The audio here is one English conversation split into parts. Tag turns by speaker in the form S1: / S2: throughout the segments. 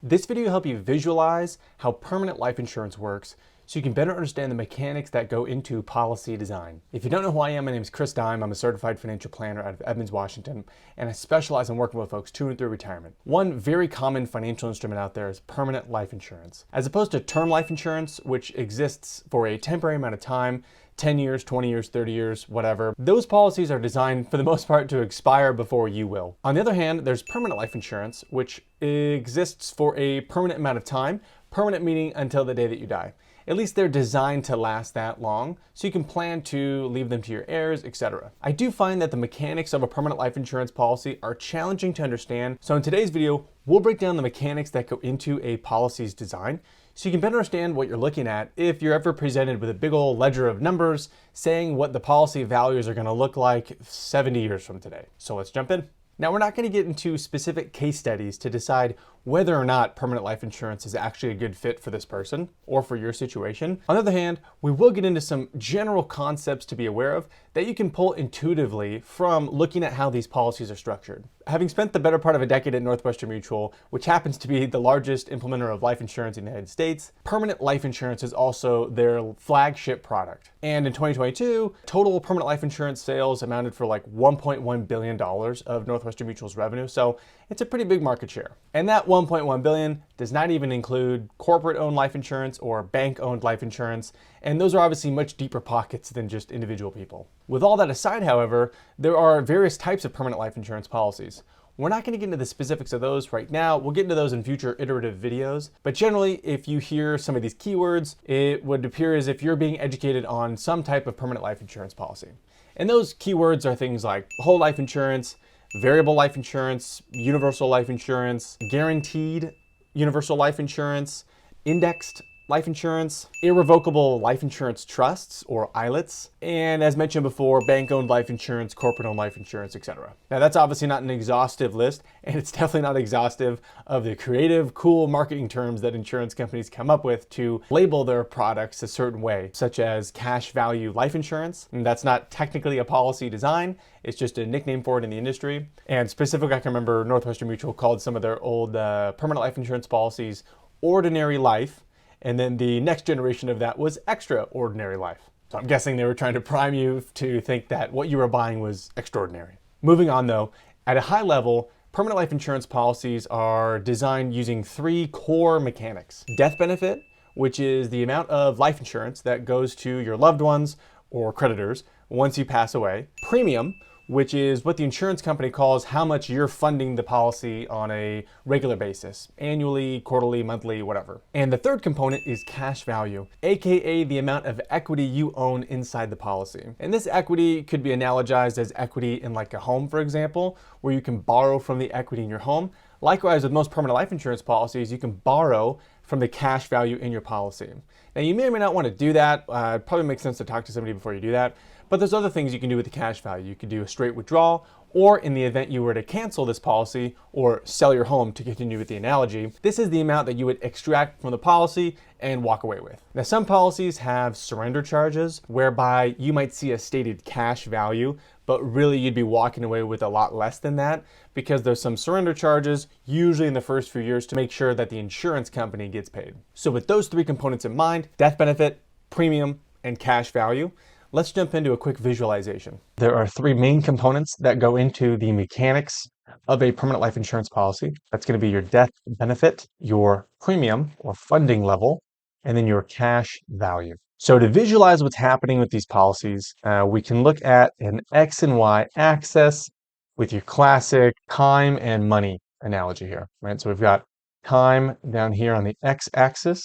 S1: This video will help you visualize how permanent life insurance works so you can better understand the mechanics that go into policy design. If you don't know who I am, my name is Chris Dime. I'm a certified financial planner out of Edmonds, Washington, and I specialize in working with folks to and through retirement. One very common financial instrument out there is permanent life insurance. As opposed to term life insurance, which exists for a temporary amount of time, 10 years, 20 years, 30 years, whatever. Those policies are designed for the most part to expire before you will. On the other hand, there's permanent life insurance, which exists for a permanent amount of time, permanent meaning until the day that you die. At least they're designed to last that long, so you can plan to leave them to your heirs, etc. I do find that the mechanics of a permanent life insurance policy are challenging to understand, so in today's video, we'll break down the mechanics that go into a policy's design, so you can better understand what you're looking at if you're ever presented with a big old ledger of numbers saying what the policy values are going to look like 70 years from today. So let's jump in. Now, we're not going to get into specific case studies to decide whether or not permanent life insurance is actually a good fit for this person or for your situation. On the other hand, we will get into some general concepts to be aware of that you can pull intuitively from looking at how these policies are structured. Having spent the better part of a decade at Northwestern Mutual, which happens to be the largest implementer of life insurance in the United States, permanent life insurance is also their flagship product. And in 2022, total permanent life insurance sales amounted for like $1.1 billion of Northwestern Mutual's revenue. So it's a pretty big market share. And that 1.1 billion does not even include corporate-owned life insurance or bank-owned life insurance, and those are obviously much deeper pockets than just individual people. With all that aside, however, there are various types of permanent life insurance policies. We're not going to get into the specifics of those right now. We'll get into those in future iterative videos. But generally, if you hear some of these keywords, it would appear as if you're being educated on some type of permanent life insurance policy. And those keywords are things like whole life insurance, variable life insurance, universal life insurance, guaranteed universal life insurance, indexed life insurance, irrevocable life insurance trusts or ILITs, and as mentioned before, bank-owned life insurance, corporate-owned life insurance, etc. Now that's obviously not an exhaustive list, and it's definitely not exhaustive of the creative, cool marketing terms that insurance companies come up with to label their products a certain way, such as cash value life insurance. And that's not technically a policy design, it's just a nickname for it in the industry. And specifically, I can remember Northwestern Mutual called some of their old permanent life insurance policies ordinary life, and then the next generation of that was extraordinary life. So I'm guessing they were trying to prime you to think that what you were buying was extraordinary. Moving on though, at a high level, permanent life insurance policies are designed using three core mechanics. Death benefit, which is the amount of life insurance that goes to your loved ones or creditors once you pass away. Premium, which is what the insurance company calls how much you're funding the policy on a regular basis, annually, quarterly, monthly, whatever. And the third component is cash value, aka the amount of equity you own inside the policy. And this equity could be analogized as equity in like a home, for example, where you can borrow from the equity in your home. Likewise, with most permanent life insurance policies, you can borrow from the cash value in your policy. Now, you may or may not want to do that. It probably makes sense to talk to somebody before you do that. But there's other things you can do with the cash value. You could do a straight withdrawal, or in the event you were to cancel this policy or sell your home, to continue with the analogy, this is the amount that you would extract from the policy and walk away with. Now, some policies have surrender charges, whereby you might see a stated cash value, but really you'd be walking away with a lot less than that because there's some surrender charges, usually in the first few years, to make sure that the insurance company gets paid. So with those three components in mind, death benefit, premium, and cash value, let's jump into a quick visualization. There are three main components that go into the mechanics of a permanent life insurance policy. That's going to be your death benefit, your premium or funding level, and then your cash value. So to visualize what's happening with these policies, we can look at an X and Y axis with your classic time and money analogy here, right? So we've got time down here on the X axis,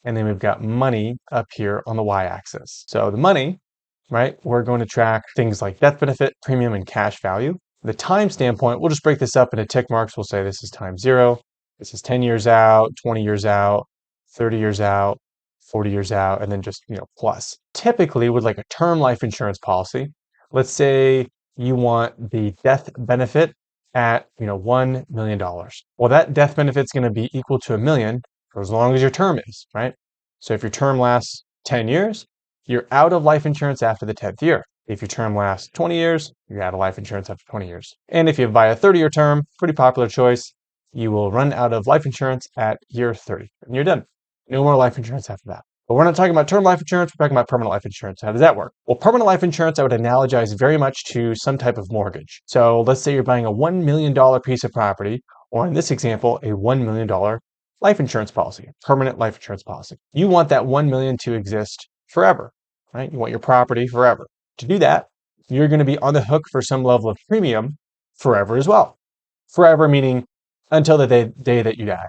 S1: and then we've got money up here on the Y axis. So the money, right, we're going to track things like death benefit, premium, and cash value. The time standpoint, we'll just break this up into tick marks. We'll say this is time 0, this is 10 years out, 20 years out, 30 years out, 40 years out, and then just, plus. Typically with like a term life insurance policy, let's say you want the death benefit at, $1 million. Well, that death benefit is going to be equal to $1 million for as long as your term is, right? So if your term lasts 10 years, you're out of life insurance after the 10th year. If your term lasts 20 years, you're out of life insurance after 20 years. And if you buy a 30-year term, pretty popular choice, you will run out of life insurance at year 30, and you're done. No more life insurance after that. But we're not talking about term life insurance, we're talking about permanent life insurance. How does that work? Well, permanent life insurance, I would analogize very much to some type of mortgage. So let's say you're buying a $1 million piece of property, or in this example, a $1 million life insurance policy, permanent life insurance policy. You want that 1 million to exist forever, right? You want your property forever. To do that, you're going to be on the hook for some level of premium forever as well. Forever meaning until the day that you die.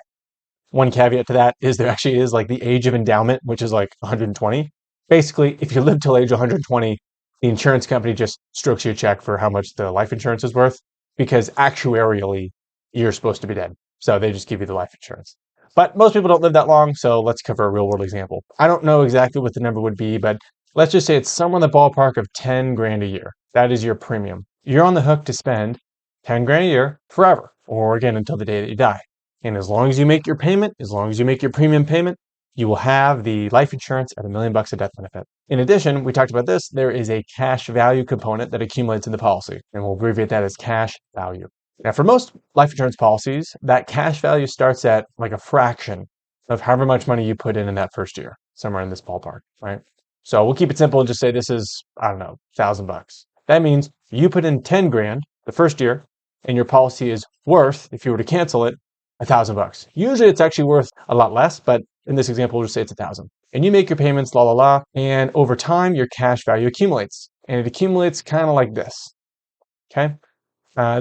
S1: One caveat to that is there actually is like the age of endowment, which is like 120. Basically, if you live till age 120, the insurance company just strokes you a check for how much the life insurance is worth because actuarially you're supposed to be dead. So they just give you the life insurance. But most people don't live that long, so let's cover a real world example. I don't know exactly what the number would be, but let's just say it's somewhere in the ballpark of 10 grand a year. That is your premium. You're on the hook to spend 10 grand a year forever, or again until the day that you die. And as long as you make your payment, as long as you make your premium payment, you will have the life insurance at $1 million of death benefit. In addition, we talked about this, there is a cash value component that accumulates in the policy, and we'll abbreviate that as cash value. Now, for most life insurance policies, that cash value starts at like a fraction of however much money you put in that first year, somewhere in this ballpark, right? So we'll keep it simple and just say this is, I don't know, $1,000. That means you put in 10 grand the first year, and your policy is worth, if you were to cancel it, $1,000. Usually it's actually worth a lot less, but in this example, we'll just say it's 1,000. And you make your payments, la la la, and over time, your cash value accumulates. And it accumulates kind of like this, okay?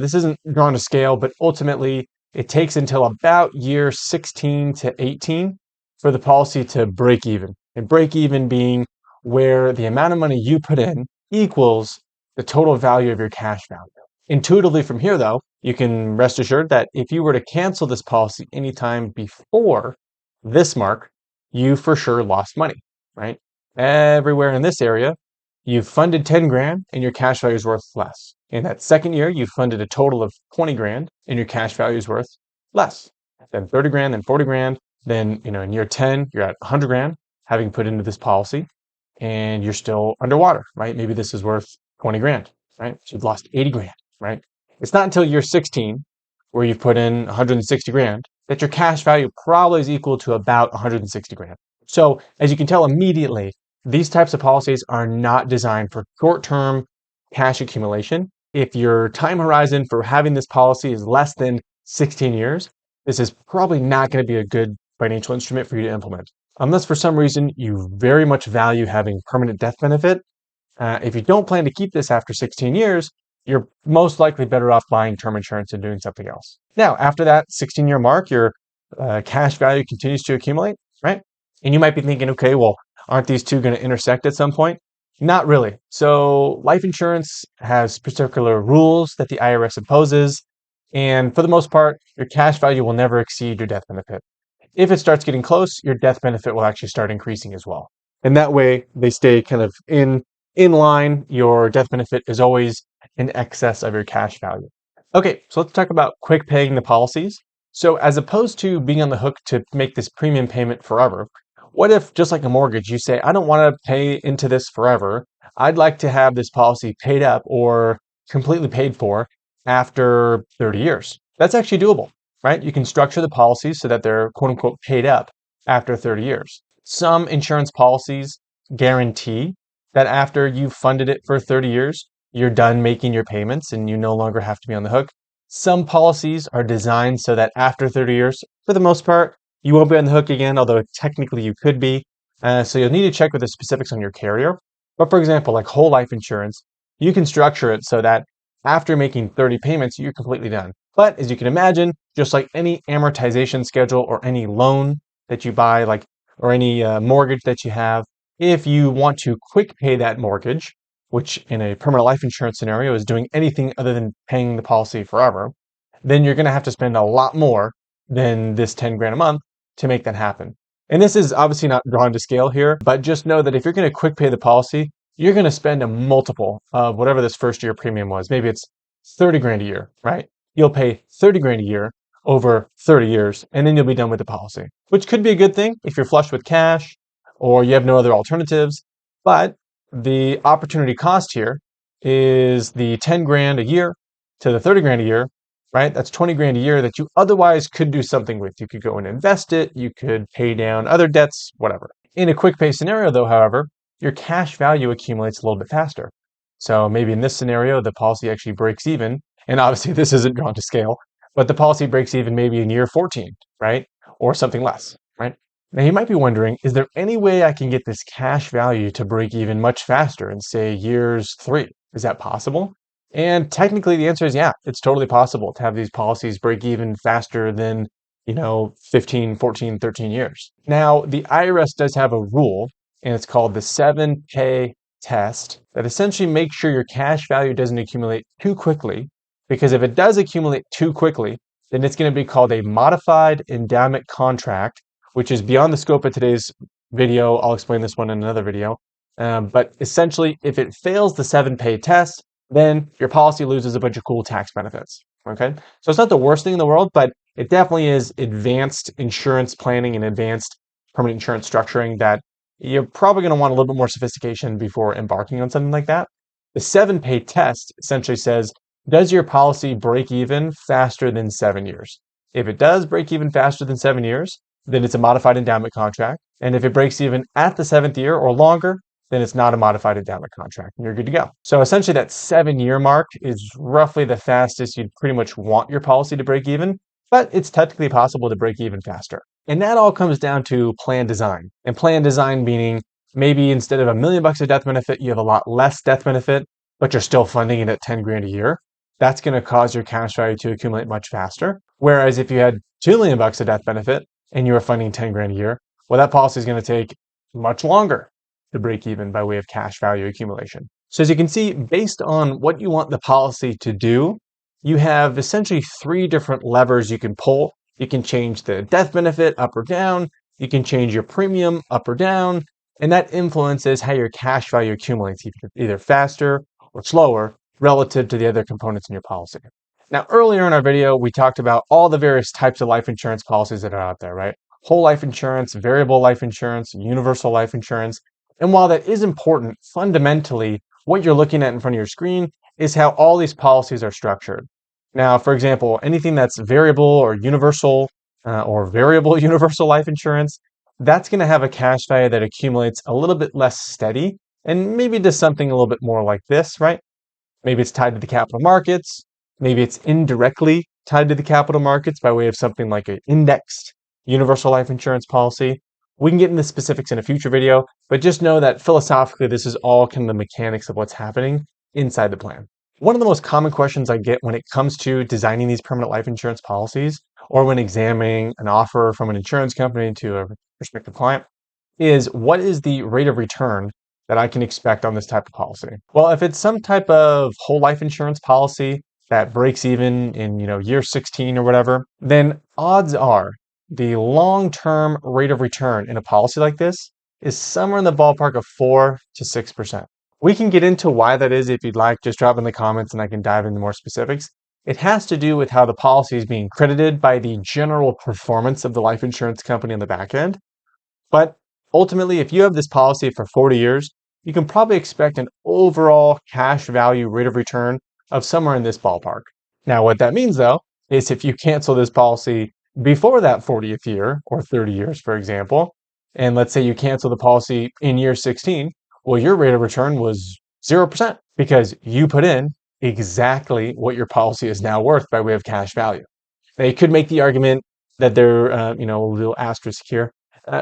S1: This isn't drawn to scale, but ultimately it takes until about year 16 to 18 for the policy to break even. And break even being where the amount of money you put in equals the total value of your cash value. Intuitively from here, though, you can rest assured that if you were to cancel this policy anytime before this mark, you for sure lost money, right? Everywhere in this area, you've funded 10 grand and your cash value is worth less. In that second year, you funded a total of 20 grand and your cash value is worth less. Then 30 grand, then 40 grand. Then, in year 10, you're at 100 grand having put into this policy and you're still underwater, right? Maybe this is worth 20 grand, right? So you've lost 80 grand, right? It's not until year 16 where you've put in 160 grand that your cash value probably is equal to about 160 grand. So as you can tell immediately, these types of policies are not designed for short-term cash accumulation. If your time horizon for having this policy is less than 16 years, this is probably not going to be a good financial instrument for you to implement. Unless for some reason you very much value having permanent death benefit. If you don't plan to keep this after 16 years, you're most likely better off buying term insurance and doing something else. Now, after that 16-year mark, your cash value continues to accumulate, right? And you might be thinking, okay, well, aren't these two going to intersect at some point? Not really. So life insurance has particular rules that the IRS imposes. And for the most part, your cash value will never exceed your death benefit. If it starts getting close, your death benefit will actually start increasing as well. And that way they stay kind of in line. Your death benefit is always in excess of your cash value. Okay, so let's talk about quick paying the policies. So as opposed to being on the hook to make this premium payment forever, what if, just like a mortgage, you say, I don't want to pay into this forever. I'd like to have this policy paid up or completely paid for after 30 years. That's actually doable, right? You can structure the policies so that they're quote unquote paid up after 30 years. Some insurance policies guarantee that after you've funded it for 30 years, you're done making your payments and you no longer have to be on the hook. Some policies are designed so that after 30 years, for the most part, you won't be on the hook again, although technically you could be. So you'll need to check with the specifics on your carrier. But for example, like whole life insurance, you can structure it so that after making 30 payments, you're completely done. But as you can imagine, just like any amortization schedule or any loan that you buy, or any mortgage that you have, if you want to quick pay that mortgage, which in a permanent life insurance scenario is doing anything other than paying the policy forever, then you're going to have to spend a lot more than this 10 grand a month to make that happen. And this is obviously not drawn to scale here, but just know that if you're going to quick pay the policy, you're going to spend a multiple of whatever this first year premium was. Maybe it's 30 grand a year, right? You'll pay 30 grand a year over 30 years, and then you'll be done with the policy, which could be a good thing if you're flush with cash or you have no other alternatives. But the opportunity cost here is the 10 grand a year to the 30 grand a year right? That's 20 grand a year that you otherwise could do something with. You could go and invest it, you could pay down other debts, whatever. In a quick pay scenario, though, however, your cash value accumulates a little bit faster. So maybe in this scenario, the policy actually breaks even. And obviously, this isn't drawn to scale, but the policy breaks even maybe in year 14, right? Or something less, right? Now, you might be wondering, is there any way I can get this cash value to break even much faster in, say, years 3? Is that possible? And technically, the answer is yeah, it's totally possible to have these policies break even faster than, 15, 14, 13 years. Now, the IRS does have a rule, and it's called the 7-pay test, that essentially makes sure your cash value doesn't accumulate too quickly. Because if it does accumulate too quickly, then it's going to be called a modified endowment contract, which is beyond the scope of today's video. I'll explain this one in another video. But essentially, if it fails the 7-pay test, then your policy loses a bunch of cool tax benefits. Okay. So it's not the worst thing in the world, but it definitely is advanced insurance planning and advanced permanent insurance structuring that you're probably going to want a little bit more sophistication before embarking on something like that. The 7-pay test essentially says, does your policy break even faster than 7 years? If it does break even faster than 7 years, then it's a modified endowment contract. And if it breaks even at the 7th year or longer, then it's not a modified endowment contract and you're good to go. So essentially that 7-year mark is roughly the fastest you'd pretty much want your policy to break even, but it's technically possible to break even faster. And that all comes down to plan design. And plan design meaning maybe instead of $1 million of death benefit, you have a lot less death benefit, but you're still funding it at 10 grand a year. That's going to cause your cash value to accumulate much faster. Whereas if you had $2 million of death benefit and you were funding 10 grand a year, well, that policy is going to take much longer to break even by way of cash value accumulation. So as you can see, based on what you want the policy to do, you have essentially 3 different levers you can pull. You can change the death benefit up or down. You can change your premium up or down. And that influences how your cash value accumulates either faster or slower relative to the other components in your policy. Now, earlier in our video, we talked about all the various types of life insurance policies that are out there, right? Whole life insurance, variable life insurance, universal life insurance. And while that is important, fundamentally, what you're looking at in front of your screen is how all these policies are structured. Now, for example, anything that's variable or universal or variable universal life insurance, that's going to have a cash value that accumulates a little bit less steady and maybe does something a little bit more like this, right? Maybe it's tied to the capital markets. Maybe it's indirectly tied to the capital markets by way of something like an indexed universal life insurance policy. We can get into specifics in a future video, but just know that philosophically, this is all kind of the mechanics of what's happening inside the plan. One of the most common questions I get when it comes to designing these permanent life insurance policies, or when examining an offer from an insurance company to a prospective client, is what is the rate of return that I can expect on this type of policy? Well, if it's some type of whole life insurance policy that breaks even in, year 16 or whatever, then odds are the long-term rate of return in a policy like this is somewhere in the ballpark of 4 to 6%. We can get into why that is if you'd like. Just drop in the comments and I can dive into more specifics. It has to do with how the policy is being credited by the general performance of the life insurance company on the back end. But ultimately, if you have this policy for 40 years, you can probably expect an overall cash value rate of return of somewhere in this ballpark. Now, what that means, though, is if you cancel this policy before that 40th year or 30 years, for example, and let's say you cancel the policy in year 16, well, your rate of return was 0% because you put in exactly what your policy is now worth by way of cash value. Now, you could make the argument that there, a little asterisk here.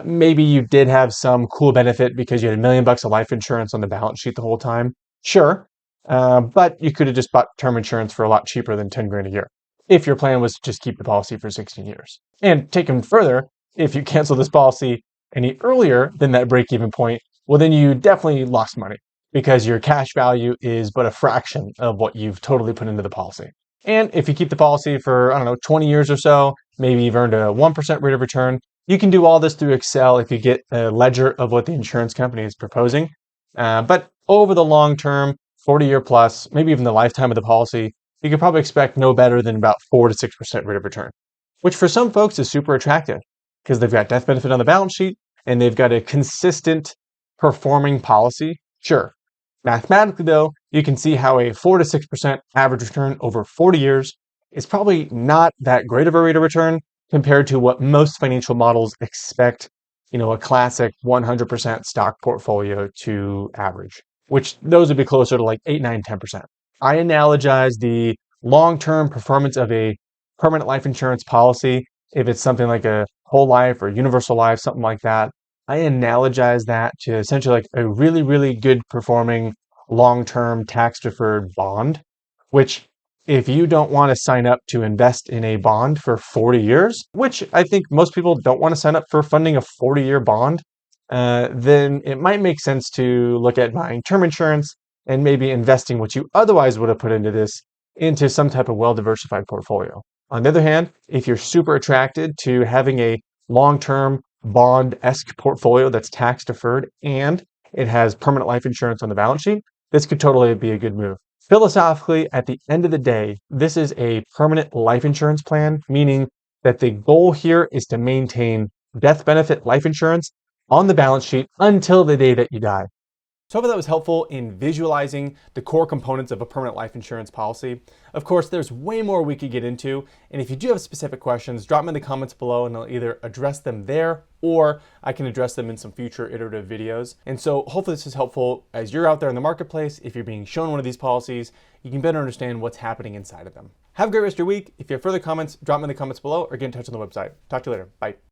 S1: Maybe you did have some cool benefit because you had $1 million of life insurance on the balance sheet the whole time. Sure. But you could have just bought term insurance for a lot cheaper than 10 grand a year if your plan was to just keep the policy for 16 years. And taken further, if you cancel this policy any earlier than that break-even point, well, then you definitely lost money because your cash value is but a fraction of what you've totally put into the policy. And if you keep the policy for, 20 years or so, maybe you've earned a 1% rate of return. You can do all this through Excel if you get a ledger of what the insurance company is proposing. But over the long term, 40-year plus, maybe even the lifetime of the policy, you could probably expect no better than about 4 to 6% rate of return, which for some folks is super attractive because they've got death benefit on the balance sheet and they've got a consistent performing policy. Sure. Mathematically, though, you can see how a 4 to 6% average return over 40 years is probably not that great of a rate of return compared to what most financial models expect, a classic 100% stock portfolio to average, which those would be closer to like 8, 9, 10%. I analogize the long-term performance of a permanent life insurance policy, if it's something like a whole life or universal life, something like that. I analogize that to essentially like a really, really good performing long-term tax deferred bond, which if you don't want to sign up to invest in a bond for 40 years, which I think most people don't want to sign up for funding a 40-year bond, then it might make sense to look at buying term insurance and maybe investing what you otherwise would have put into this into some type of well-diversified portfolio. On the other hand, if you're super attracted to having a long-term bond-esque portfolio that's tax deferred and it has permanent life insurance on the balance sheet, this could totally be a good move. Philosophically, at the end of the day, this is a permanent life insurance plan, meaning that the goal here is to maintain death benefit life insurance on the balance sheet until the day that you die. So I hope that was helpful in visualizing the core components of a permanent life insurance policy. Of course, there's way more we could get into, and if you do have specific questions, drop them in the comments below and I'll either address them there or I can address them in some future iterative videos. And so hopefully this is helpful as you're out there in the marketplace. If you're being shown one of these policies, you can better understand what's happening inside of them. Have a great rest of your week. If you have further comments, drop them in the comments below or get in touch on the website. Talk to you later. Bye.